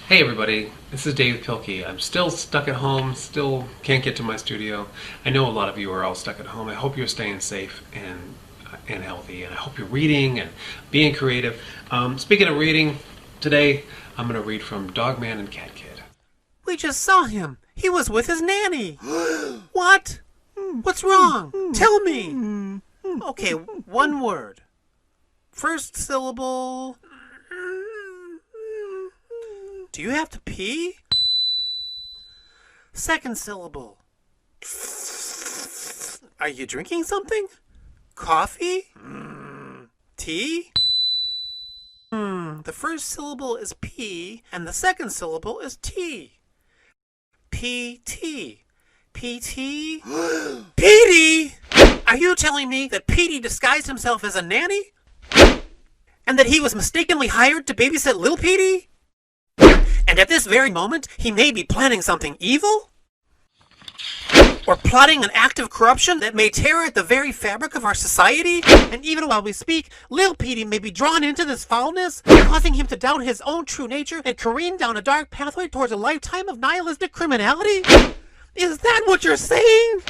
Hey everybody, this is Dave Pilkey. I'm still stuck at home, still can't get to my studio. I know a lot of you are all stuck at home. I hope you're staying safe and healthy, and I hope you're reading and being creative. Speaking of reading, today I'm going to read from Dogman and Cat Kid. We just saw him. He was with his nanny. What? What's wrong? Tell me. Okay, one word. First syllable. Do you have to pee? Second syllable. Are you drinking something? Coffee? Tea? The first syllable is P, and the second syllable is T. P-T. P-T? Petey! Are you telling me that Petey disguised himself as a nanny? And that he was mistakenly hired to babysit Lil Petey? And at this very moment, he may be planning something evil? Or plotting an act of corruption that may tear at the very fabric of our society? And even while we speak, Lil Petey may be drawn into this foulness, causing him to doubt his own true nature and careen down a dark pathway towards a lifetime of nihilistic criminality? Is that what you're saying?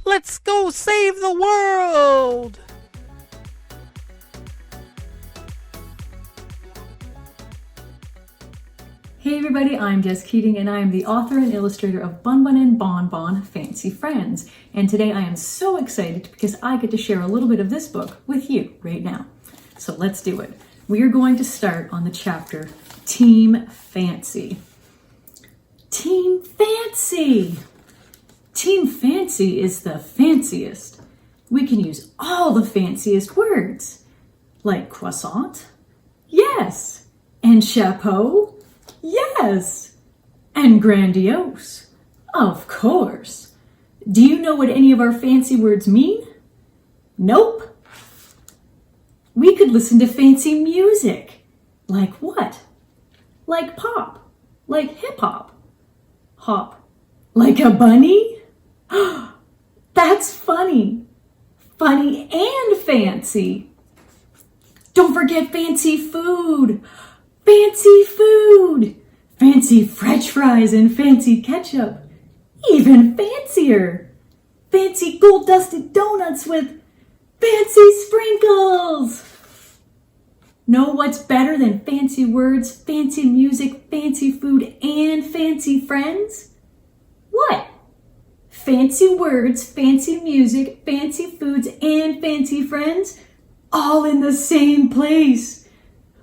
Let's go save the world! Hey everybody, I'm Jess Keating and I am the author and illustrator of Bunbun and Bonbon Fancy Friends. And today I am so excited because I get to share a little bit of this book with you right now. So let's do it. We are going to start on the chapter Team Fancy. Team Fancy! Team Fancy is the fanciest. We can use all the fanciest words. Like croissant? Yes. And chapeau? Yes! And grandiose? Of course. Do you know what any of our fancy words mean? Nope. We could listen to fancy music. Like what? Like pop. Like hip-hop. Hop. Like a bunny? That's funny. Funny and fancy. Don't forget fancy food. Fancy food! Fancy french fries and fancy ketchup. Even fancier! Fancy gold-dusted donuts with fancy sprinkles! Know what's better than fancy words, fancy music, fancy food, and fancy friends? What? Fancy words, fancy music, fancy foods, and fancy friends? All in the same place!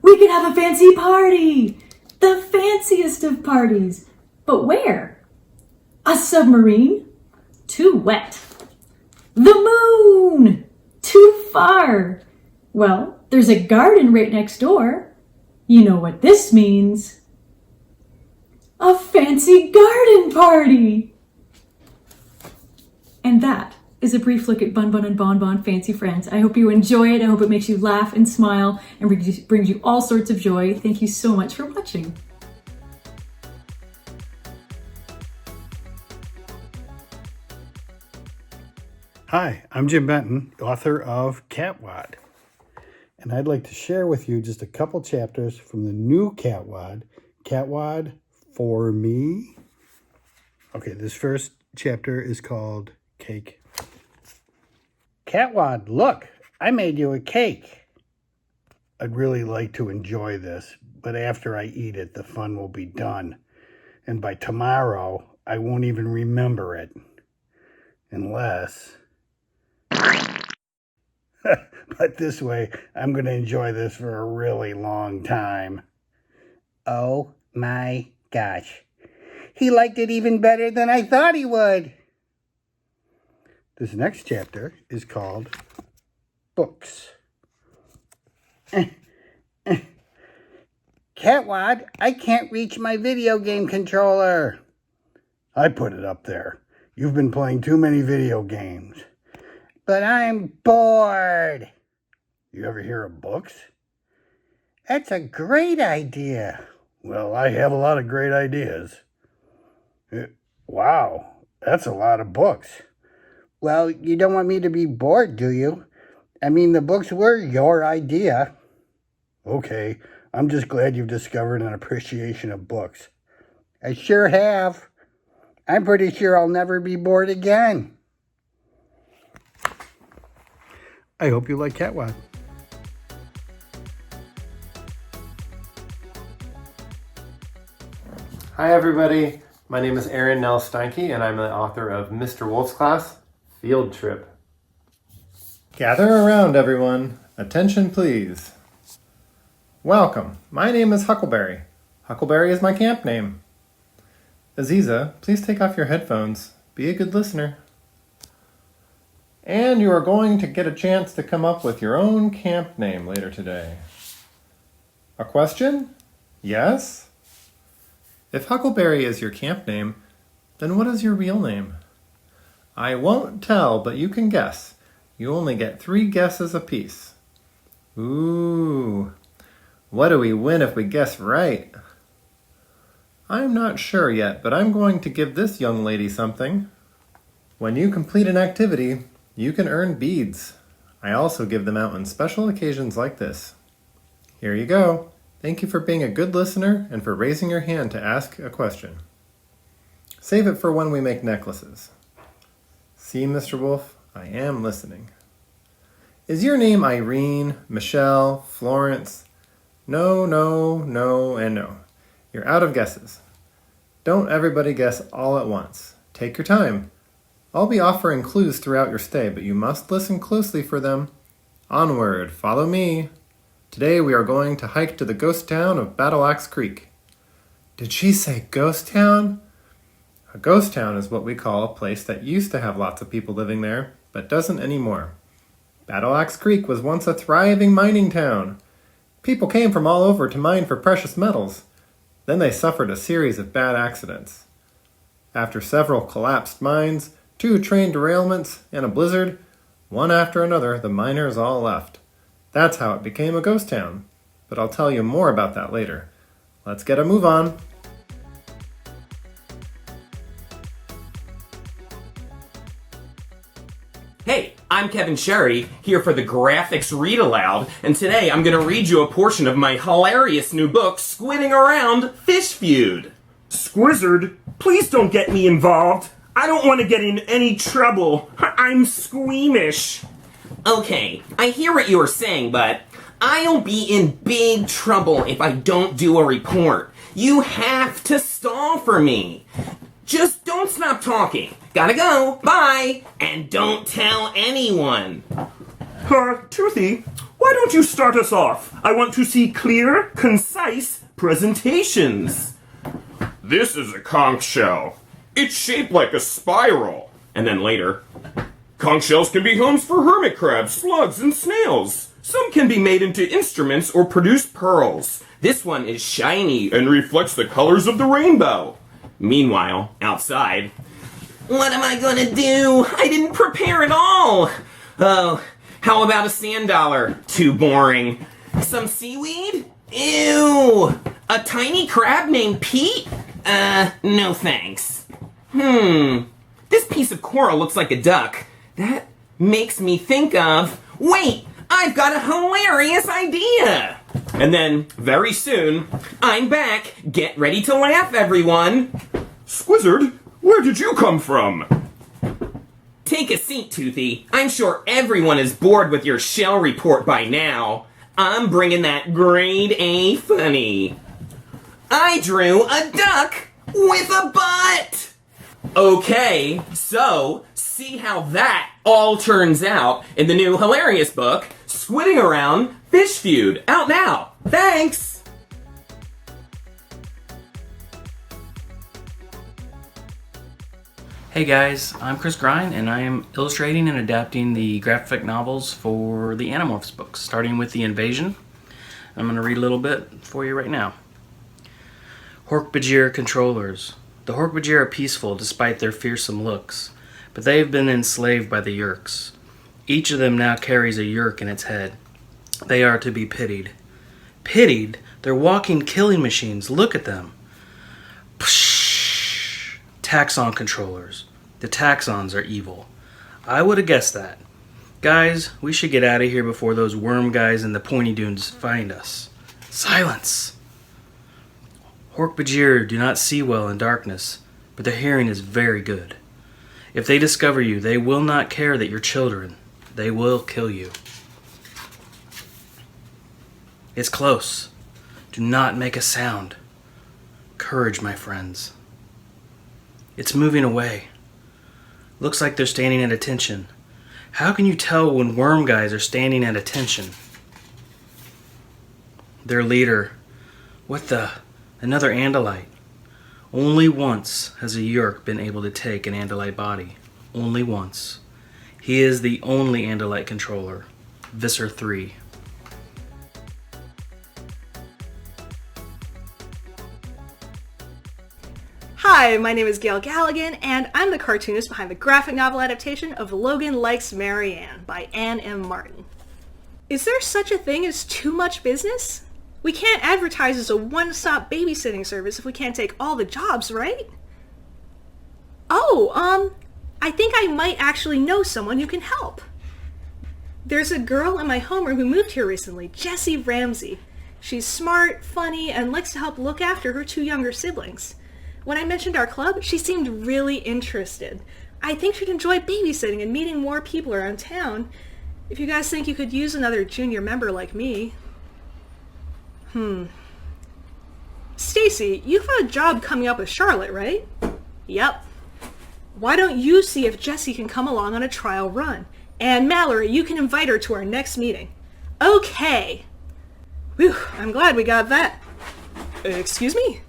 We could have a fancy party! The fanciest of parties! But where? A submarine? Too wet. The moon! Too far. Well, there's a garden right next door. You know what this means. A fancy garden party! And that is a brief look at Bunbun and Bonbon Fancy Friends. I hope you enjoy it. I hope it makes you laugh and smile and brings you all sorts of joy. Thank you so much for watching. Hi, I'm Jim Benton, author of Catwad, and I'd like to share with you just a couple chapters from the new Catwad, Catwad for Me. Okay, this first chapter is called Cake. Catwad, look, I made you a cake. I'd really like to enjoy this, but after I eat it, the fun will be done. And by tomorrow, I won't even remember it. Unless... But this way, I'm going to enjoy this for a really long time. Oh my gosh. He liked it even better than I thought he would. This next chapter is called Books. Catwad, I can't reach my video game controller. I put it up there. You've been playing too many video games. But I'm bored. You ever hear of books? That's a great idea. Well, I have a lot of great ideas. Wow, that's a lot of books. Well, you don't want me to be bored, do you? I mean, the books were your idea. Okay, I'm just glad you've discovered an appreciation of books. I sure have. I'm pretty sure I'll never be bored again. I hope you like Catwad. Hi everybody, my name is Aron Nels Steinke and I'm the author of Mr. Wolf's Class, Field Trip. Gather around everyone, attention please. Welcome, my name is Huckleberry. Huckleberry is my camp name. Aziza, please take off your headphones, be a good listener. And you are going to get a chance to come up with your own camp name later today. A question? Yes? If Huckleberry is your camp name, then what is your real name? I won't tell, but you can guess. You only get 3 guesses apiece. Ooh, what do we win if we guess right? I'm not sure yet, but I'm going to give this young lady something. When you complete an activity, you can earn beads. I also give them out on special occasions like this. Here you go. Thank you for being a good listener and for raising your hand to ask a question. Save it for when we make necklaces. See, Mr. Wolf, I am listening. Is your name Irene, Michelle, Florence? No, no, no, and no. You're out of guesses. Don't everybody guess all at once. Take your time. I'll be offering clues throughout your stay, but you must listen closely for them. Onward, follow me. Today we are going to hike to the ghost town of Battle Axe Creek. Did she say ghost town? A ghost town is what we call a place that used to have lots of people living there, but doesn't anymore. Battle Axe Creek was once a thriving mining town. People came from all over to mine for precious metals. Then they suffered a series of bad accidents. After several collapsed mines, 2 train derailments, and a blizzard, one after another the miners all left. That's how it became a ghost town. But I'll tell you more about that later. Let's get a move on. Hey, I'm Kevin Sherry, here for the Graphix Read Aloud, and today I'm going to read you a portion of my hilarious new book, Squidding Around Fish Feud. Squizzard, please don't get me involved. I don't want to get in any trouble. I'm squeamish. Okay, I hear what you are saying, but I'll be in big trouble if I don't do a report. You have to stall for me. Just don't stop talking. Gotta go. Bye. And don't tell anyone. Toothy, why don't you start us off? I want to see clear, concise presentations. This is a conch shell. It's shaped like a spiral. And then later, Conch shells can be homes for hermit crabs, slugs, and snails. some can be made into instruments or produce pearls. This one is shiny And reflects the colors of the rainbow. Meanwhile, outside, what am I gonna do? I didn't prepare at all. Oh, how about a sand dollar? Too boring. Some seaweed? Ew. A tiny crab named Pete? No thanks. This piece of coral looks like a duck. That makes me think of, wait, I've got a hilarious idea. And then, very soon, I'm back. Get ready to laugh, everyone. Squizzard, where did you come from? Take a seat, Toothy. I'm sure everyone is bored with your shell report by now. I'm bringing that grade A funny. I drew a duck with a butt. Okay, so see how that all turns out in the new hilarious book, Squidding Around Fish Feud. Out now. Thanks. Hey guys, I'm Chris Grine, and I am illustrating and adapting the graphic novels for the Animorphs books, starting with The Invasion. I'm going to read a little bit for you right now. Hork-Bajir controllers. The Hork-Bajir are peaceful despite their fearsome looks, but they have been enslaved by the Yeerks. Each of them now carries a Yeerk in its head. They are to be pitied. Pitied? They're walking killing machines. Look at them. Psh! Taxon controllers. The Taxons are evil. I would have guessed that. Guys, we should get out of here before those worm guys in the pointy dunes find us. Silence! Hork-Bajir do not see well in darkness, but their hearing is very good. If they discover you, they will not care that you're children. They will kill you. It's close. Do not make a sound. Courage, my friends. It's moving away. Looks like they're standing at attention. How can you tell when worm guys are standing at attention? Their leader. What the? Another Andalite. Only once has a Yeerk been able to take an Andalite body. Only once. He is the only Andalite controller. Visser 3. Hi, my name is Gale Galligan, and I'm the cartoonist behind the graphic novel adaptation of Logan Likes Marianne by Anne M. Martin. Is there such a thing as too much business? We can't advertise as a one-stop babysitting service if we can't take all the jobs, right? Oh, I think I might actually know someone who can help. There's a girl in my homeroom who moved here recently, Jessie Ramsey. She's smart, funny, and likes to help look after her 2 younger siblings. When I mentioned our club, she seemed really interested. I think she'd enjoy babysitting and meeting more people around town. If you guys think you could use another junior member like me. Stacy, you have a job coming up with Charlotte, right? Yep. Why don't you see if Jessie can come along on a trial run? And Mallory, you can invite her to our next meeting. Okay. Whew, I'm glad we got that. Excuse me?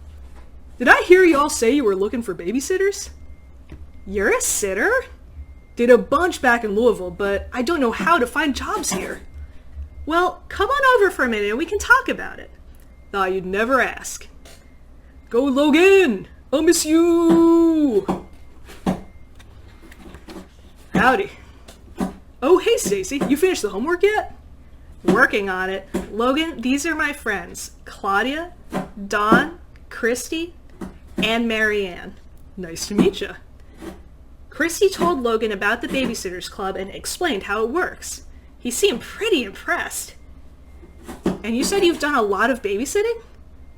Did I hear you all say you were looking for babysitters? You're a sitter? Did a bunch back in Louisville, but I don't know how to find jobs here. Well, come on over for a minute and we can talk about it. Thought you'd never ask. Go Logan! I'll miss you! Howdy. Oh, hey Stacy, you finished the homework yet? Working on it. Logan, these are my friends. Claudia, Dawn, Christy, and Marianne. Nice to meet you. Christy told Logan about the Babysitters Club and explained how it works. He seemed pretty impressed. And you said you've done a lot of babysitting?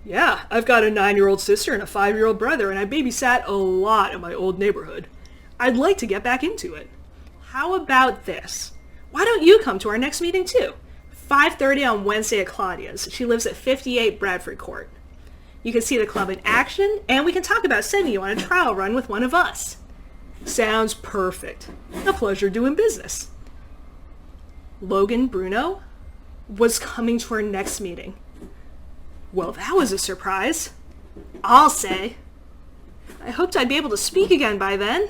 Yeah, I've got a 9-year-old sister and a 5-year-old brother, and I babysat a lot in my old neighborhood. I'd like to get back into it. How about this? Why don't you come to our next meeting too? 5:30 on Wednesday at Claudia's. She lives at 58 Bradford Court. You can see the club in action, and we can talk about sending you on a trial run with one of us. Sounds perfect. A pleasure doing business. Logan Bruno was coming to our next meeting. Well, that was a surprise. I'll say. I hoped I'd be able to speak again by then.